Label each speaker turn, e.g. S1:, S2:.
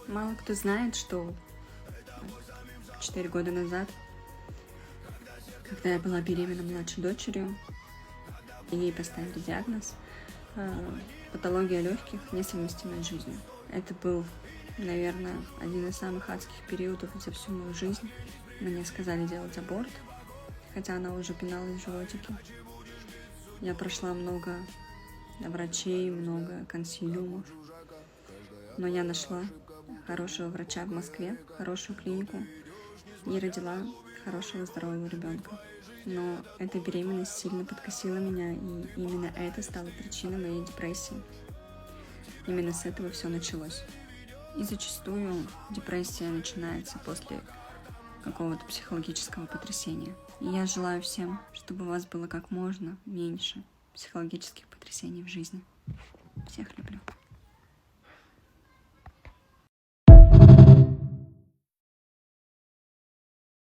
S1: Мало кто знает, что 4 года назад, когда я была беременна младшей дочерью, и ей поставили диагноз патология легких, несовместимая с жизнью. Это был, наверное, один из самых адских периодов за всю мою жизнь. Мне сказали делать аборт, хотя она уже пиналась в животике. Я прошла много врачей, много консилиумов, но я нашла хорошего врача в Москве, хорошую клинику и родила хорошего здорового ребенка. Но эта беременность сильно подкосила меня, и именно это стало причиной моей депрессии. Именно с этого все началось. И зачастую депрессия начинается после какого-то психологического потрясения. И я желаю всем, чтобы у вас было как можно меньше психологических потрясений в жизни. Всех люблю.